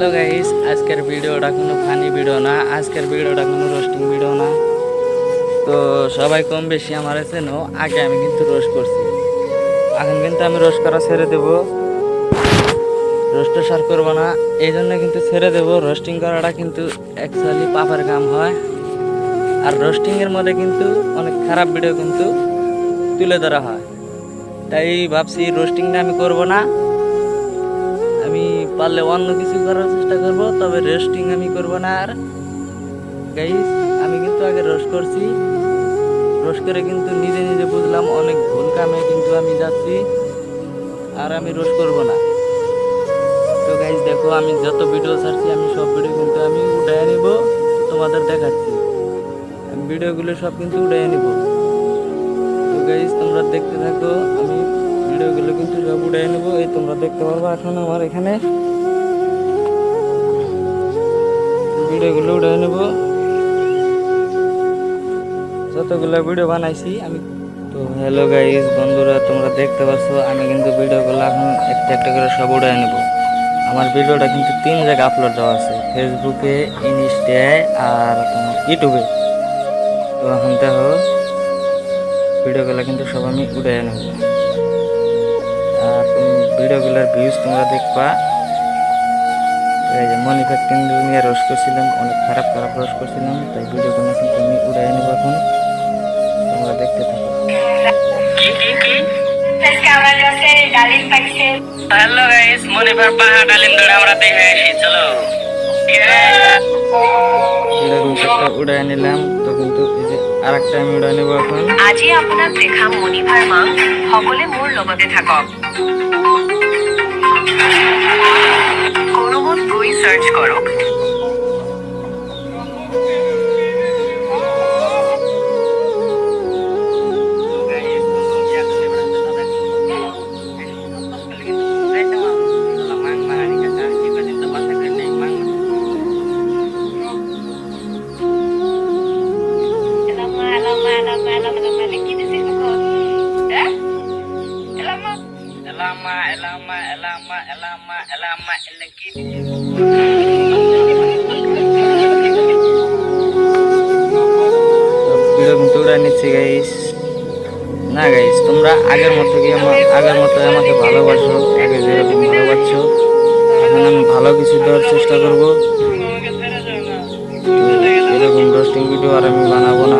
Hello guys, আজকের ভিডিওটা কোনো ফানি ভিডিও না, আজকের ভিডিওটা কোনো রোস্টিং ভিডিও না। তো সবাই কম বেশি আমার চেনো, আগে আমি কিন্তু রোস্ট করছি, এখন কিন্তু আমি রোস্ট করা ছেড়ে দেব, রোস্ট সার করবো না, এই জন্য কিন্তু ছেড়ে দেব। রোস্টিং করাটা কিন্তু অ্যাকচুয়ালি পাপের কাম হয়, আর রোস্টিংয়ের মধ্যে কিন্তু অনেক খারাপ ভিডিও কিন্তু তুলে ধরা হয়। তাই ভাবছি রোস্টিংটা আমি করব না, আমি পারলে অন্য কিছু করার চেষ্টা করব, তবে রোস্টিং আমি করব না। আর গাইস, আমি কিন্তু আগে রোস্ট করছি, রোস্ট করে কিন্তু নিজে নিজে বুঝলাম অনেক ভুল কামে কিন্তু আমি যাচ্ছি, আর আমি রোস্ট করব না। তো গাইস দেখো, আমি যত ভিডিও ছাড়ছি আমি সব ভিডিও কিন্তু আমি উঠায় নিব, তোমাদের দেখাচ্ছি। আমি ভিডিওগুলো সব কিন্তু উঠায় নিব। তো গাইস তোমরা দেখতে থাকো, আমি ভিডিওগুলো কিন্তু সব উঠায় নেবো। এই তোমরা দেখতে পারবো এখন আমার এখানে ভিডিওগুলো উঠায় নেব, যতগুলো ভিডিও বানাইছি আমি। তো হ্যালো গাইস বন্ধুরা, তোমরা দেখতে পাচ্ছ আমি কিন্তু ভিডিওগুলো এখন একটা একটা করে সব উঠায় নেব। আমার ভিডিওটা কিন্তু 3 জায়গায় আপলোড দেওয়া আছে, ফেসবুকে, ইনস্টায় আর ইউটিউবে। তো এখন দেখো ভিডিওগুলো কিন্তু সব আমি উঠায় নেব, আর ভিডিওগুলোর ভিউজ তোমরা দেখবা। এই যে মনি ফ্যাক্টরিং নিয়ে রোস্ট করছিলাম, অনেক খারাপ খারাপ রোস্ট করছিলাম, তাই ভিডিওগুলো কিন্তু আমি উড়াই নেব। এখন তোমরা দেখতে থাকো। হ্যালো গাইস, মনিফার পাহা ডালিম ধরে আমরা দেখে আসি, চলো। একটা উড়াই নিলাম, তো কিন্তু এই যে আরেকটা আমি উড়াই নেব এখন। আজি আপোনাক দেখাম মনিফাৰ মাক, সকলে মোৰ লগতে থাকক। ক্ৰমত গৈ সাৰ্চ কৰক। নিচ্ছি গাইস। না গাইস, তোমরা আগের মতো আমাকে ভালোবাসো, আগে যেরকম ভালোবাসছো এখন আমি ভালো কিছু দেওয়ার চেষ্টা করবো। এরকম রোস্টিং ভিডিও আর আমি বানাবো না।